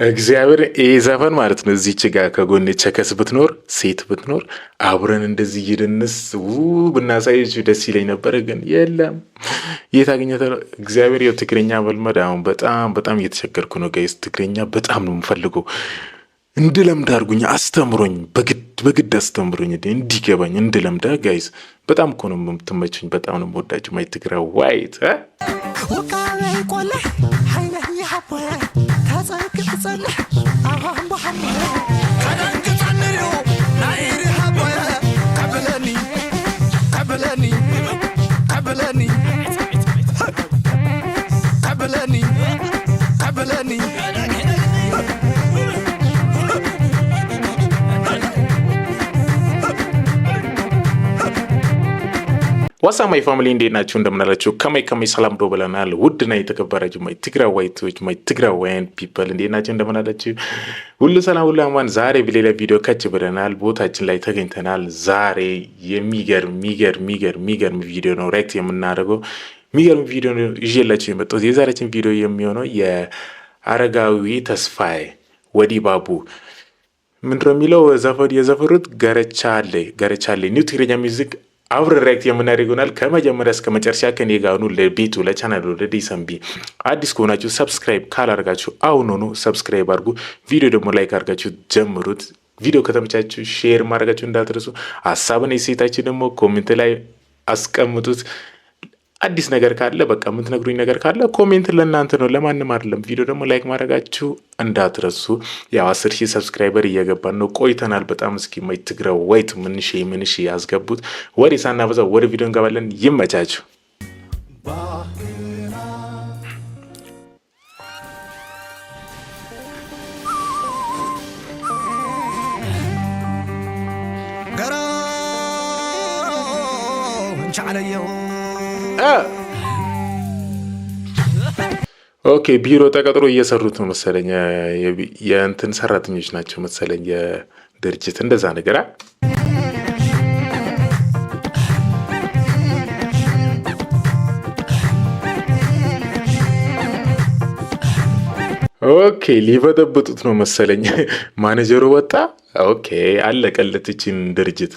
እግዚአብሔር ዘፈን ማለት ነው። እዚች ጋር ከጎኔ ቸከስ ብትኖር ሴት ብትኖር አብረን እንደዚህ ይድንስ ብናሳይች ደስ ይለኝ ነበረ፣ ግን የለም። የት አገኘተ ነው? እግዚአብሔር ይኸው ትግረኛ መልመድ አሁን በጣም እየተቸገርኩ ነው ጋይስ። ትግረኛ በጣም ነው የምፈልገው። እንድለምድ አድርጉኝ፣ አስተምሮኝ፣ በግድ አስተምሮኝ እንዲገባኝ እንድለምዳ ጋይስ። በጣም እኮ ነው የምትመቹኝ። በጣም ነው የምወዳችሁ። ማይ ትግራ ዋይት ዋሳ ማይ ፋሚሊ እንዴት ናችሁ? እንደምናላችሁ ከማይ ሰላም ዶ ብለናል። ውድና የተከበራችሁ ማይ ትግራዋይቶች ማይ ትግራዋያን ፒፕል እንዴት ናችሁ? እንደምናላችሁ ሁሉ ሰላም ሁሉ አማን። ዛሬ በሌላ ቪዲዮ ከች ብለናል። ቦታችን ላይ ተገኝተናል። ዛሬ የሚገርም ቪዲዮ ነው ሪአክት የምናደርገው። የሚገርም ቪዲዮ ነው ይዤላችሁ የመጣሁት። የዛሬችን ቪዲዮ የሚሆነው የአረጋዊ ተስፋዬ ወዲ ባቡ ምንድነው የሚለው የዘፈሩት ገረቻሌ ኒው ትግረኛ ሚውዚክ አብረ ሪአክት የምናደርገናል። ከመጀመሪያ እስከ መጨረሻ ከኔ ጋር ሁኑ። ለቤቱ ለቻናሉ ለዲሰምቢ አዲስ ከሆናችሁ ሰብስክራይብ ካላደርጋችሁ አሁኑኑ ሰብስክራይብ አድርጉ። ቪዲዮ ደግሞ ላይክ አድርጋችሁ ጀምሩት። ቪዲዮ ከተመቻችሁ ሼር ማድረጋችሁ እንዳትረሱ። ሀሳብን የሴታችሁ ደግሞ ኮሜንት ላይ አስቀምጡት። አዲስ ነገር ካለ በቃ የምትነግሩኝ ነገር ካለ ኮሜንት ለእናንተ ነው፣ ለማንም አይደለም። ቪዲዮ ደግሞ ላይክ ማድረጋችሁ እንዳትረሱ። ያው 10,000 ሰብስክራይበር እየገባን ነው፣ ቆይተናል በጣም። እስኪ ማይ ትግራው ወይት ምንሽ ያስገቡት። ወሬ ሳናበዛ ወደ ቪዲዮ እንገባለን። ይመቻችሁ። ኦኬ ቢሮ ተቀጥሮ እየሰሩት ነው መሰለኝ። የእንትን ሰራተኞች ናቸው መሰለኝ፣ የድርጅት እንደዛ ነገር። ኦኬ ሊበጠብጡት ነው መሰለኝ። ማኔጀሩ ወጣ። ኦኬ አለቀለት ይችን ድርጅት።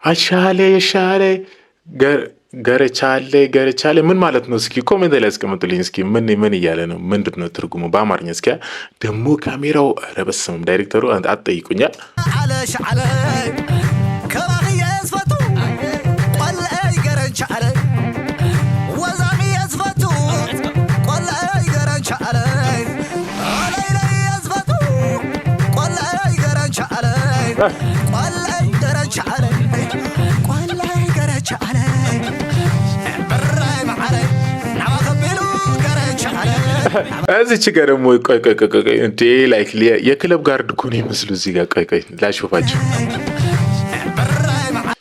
አሻሌ ገረቻሌ ምን ማለት ነው? እስኪ ኮሜንት ላይ አስቀምጡልኝ። እስኪ ምን እያለ ነው? ምንድን ነው ትርጉሙ በአማርኛ? እስኪ ደግሞ ካሜራው ረበስም ዳይሬክተሩ አትጠይቁኛል። እዚች ጋር ደግሞ ቆይ እንዴ ላይክ የክለብ ጋርድ እኮ ነው የሚመስሉ። እዚህ ጋር ቆይ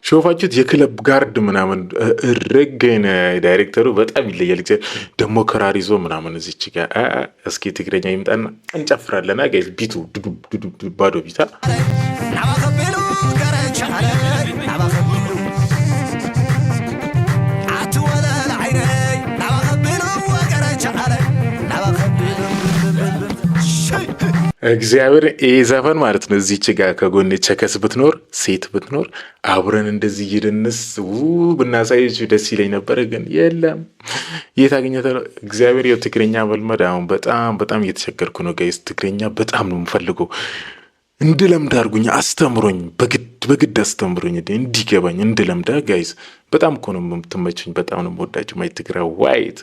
ሾፋችሁት የክለብ ጋርድ ምናምን እረገኝ። ዳይሬክተሩ በጣም ይለያል። ደግሞ ክራር ይዞ ምናምን እዚች ጋር እስኪ ትግረኛ ይምጣና እንጨፍራለን። ጋይስ ቢቱ ባዶ ቢታ እግዚአብሔር ዘፈን ማለት ነው። እዚች ጋር ከጎኔ ቸከስ ብትኖር ሴት ብትኖር አብረን እንደዚህ ይድንስ ብናሳይች ደስ ይለኝ ነበረ፣ ግን የለም። የት አገኘተ ነው? እግዚአብሔር ይኸው ትግረኛ መልመድ አሁን በጣም እየተቸገርኩ ነው ጋይስ። ትግረኛ በጣም ነው የምፈልገው። እንድለምድ አድርጉኝ፣ አስተምሮኝ፣ በግድ አስተምሮኝ እንዲገባኝ እንድለምዳ ጋይስ። በጣም እኮ ነው የምትመቹኝ። በጣም ነው የምወዳችሁ። ማይ ትግራ ዋይት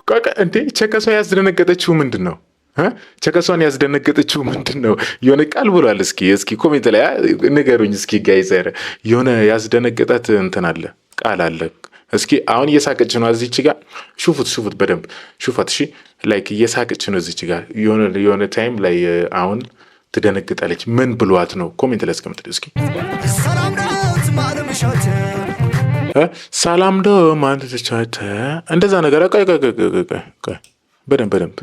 ቆቃ እንዴ ቸከሷ ያስደነገጠችው ምንድነው? ቸከሷን ያስደነገጠችው ምንድነው? የሆነ ቃል ብሏል። እስኪ ኮሜንት ላይ ንገሩኝ እስኪ ጋይስ። የሆነ ያስደነገጣት እንትን አለ ቃል አለ። እስኪ አሁን እየሳቀች ነው እዚች ጋር ሹፉት በደንብ ሹፋት። እሺ ላይክ እየሳቀች ነው እዚች ጋር የሆነ ታይም ላይ አሁን ትደነግጣለች። ምን ብሏት ነው? ኮሜንት ላይ አስቀምጥ እስኪ። ሰላም ዶ ማን ተቻተ እንደዛ ነገር ቆይ በደንብ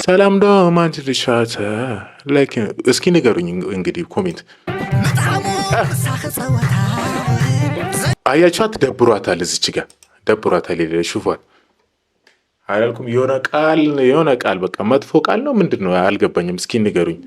ሰላም ዶ ማን ተቻተ ላይክ እስኪ ንገሩኝ እንግዲህ ኮሜንት። አያቻት ደብሯታል፣ እዚች ጋር ደብሯታል። ሹፏት አላልኩም? የሆነ ቃል በቃ መጥፎ ቃል ነው ምንድን ነው አልገባኝም። እስኪ ንገሩኝ።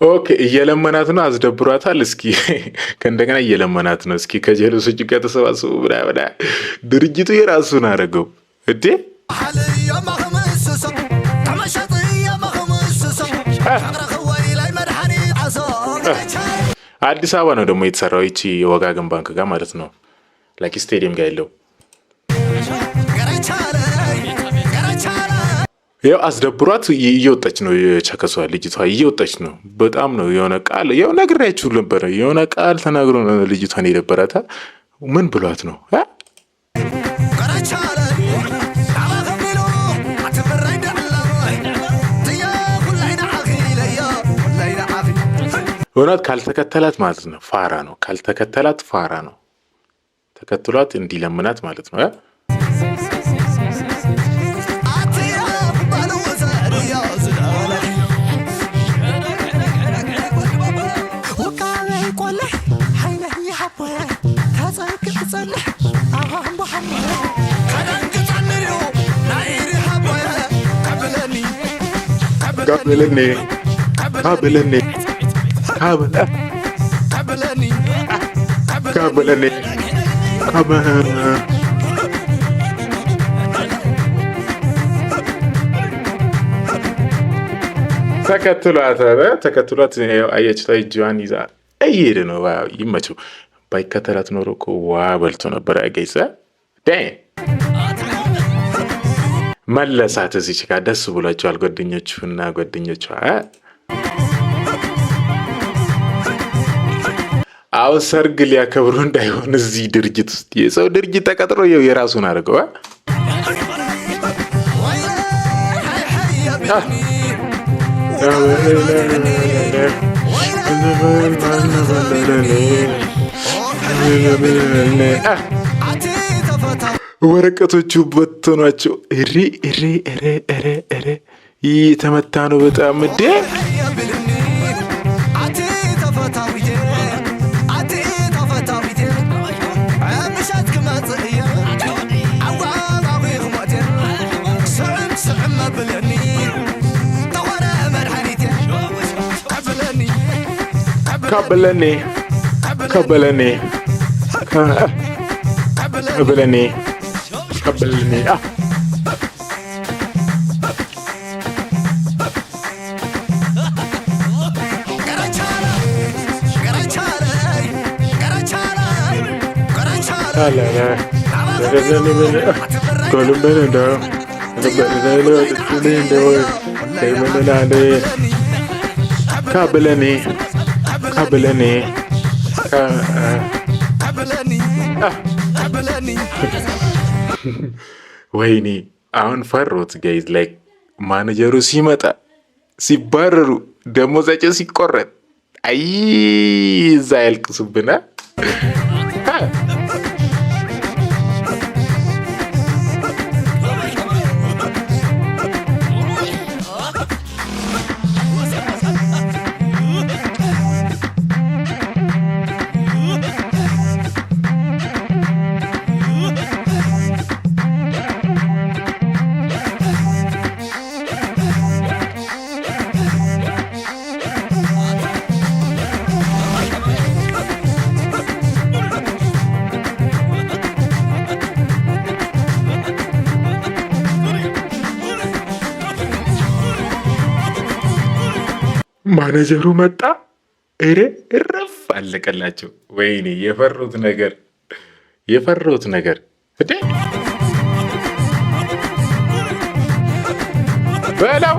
ኦኬ እየለመናት ነው፣ አስደብሯታል። እስኪ ከእንደገና እየለመናት ነው። እስኪ ከጀለሶች ጋር ተሰባስቡ ብላ ድርጅቱ የራሱን አደረገው እንዴ። አዲስ አበባ ነው ደግሞ የተሰራው፣ ይቺ የወጋገን ባንክ ጋር ማለት ነው፣ ላይክ ስቴዲየም ጋር ያለው። ያው አስደብሯት እየወጣች ነው የቸከሷ ልጅቷ እየወጣች ነው። በጣም ነው የሆነ ቃል ያው ነግሬያችሁ ነበረ። የሆነ ቃል ተናግሮ ነው ልጅቷን የደበራታ። ምን ብሏት ነው? እውነት ካልተከተላት ማለት ነው ፋራ ነው። ካልተከተላት ፋራ ነው። ተከትሏት እንዲለምናት ማለት ነው። ተከትሏት አየችታ እጇን ይዛ እየሄደ ነው። ይመችው። ባይከተላት ኖሮ እኮ ዋ በልቶ ነበር። ያገይሰ መለሳት። እዚች ጋር ደስ ብሏቸዋል ጓደኞቹና ጓደኞቿ። አሁን ሰርግ ሊያከብሩ እንዳይሆን እዚህ ድርጅት ውስጥ የሰው ድርጅት ተቀጥሮ የራሱን አድርገው ወረቀቶቹ በተኗቸው። ይህ ተመታ ነው በጣም እንዴ። ከበለኔ ወይኔ አሁን ፈሮት ጋይዝ ላይክ ማኔጀሩ ሲመጣ ሲባረሩ ደሞዛቸው ሲቆረጥ አይ እዛ ያልቅሱብና ማኔጀሩ መጣ። እረፍ አለቀላቸው። ወይኔ የፈሩት ነገር እንዴ በለው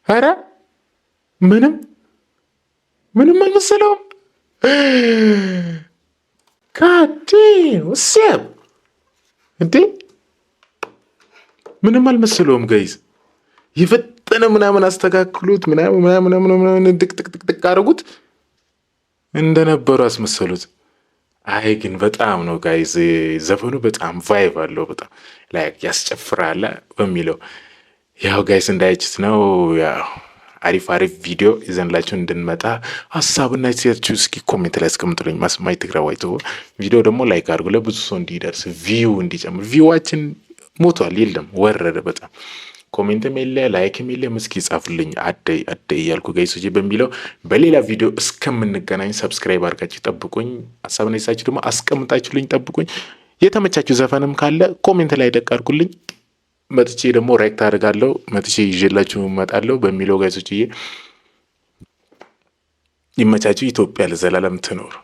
ኧረ ምንም አልመሰለውም። ካዴ ውስብ እንዴ ምንም አልመሰለውም። ጋይዝ የፈጠነ ምናምን አስተካክሉት ምናምን ድቅድቅድቅ አድርጉት እንደነበሩ አስመሰሉት። አይ ግን በጣም ነው ጋይዝ ዘፈኑ በጣም ቫይቭ አለው። በጣም ላይ ያስጨፍራል በሚለው ያው ጋይስ እንዳይችት ነው። ያው አሪፍ ቪዲዮ ይዘንላችሁ እንድንመጣ ሀሳብና ሴታችሁ እስኪ ኮሜንት ላይ አስቀምጡልኝ። ማይ ትግራዋይ ቪዲዮ ደግሞ ላይክ አድርጉ ለብዙ ሰው እንዲደርስ ቪው እንዲጨምር። ቪዋችን ሞቷል፣ የለም ወረደ በጣም ኮሜንትም የለ ላይክም የለ። ምስኪ ጻፉልኝ አደይ እያልኩ ጋይሶቼ በሚለው በሌላ ቪዲዮ እስከምንገናኝ ሰብስክራይብ አድርጋችሁ ጠብቁኝ። ሀሳብና ሴታችሁ ደግሞ አስቀምጣችሁልኝ ጠብቁኝ። የተመቻችሁ ዘፈንም ካለ ኮሜንት ላይ ደቅ አድርጉልኝ። መጥቼ ደግሞ ሬክት አድርጋለሁ መጥቼ ይዤላችሁ እመጣለሁ በሚለው ጋይሶችዬ ይመቻችሁ። ኢትዮጵያ ለዘላለም ትኖር።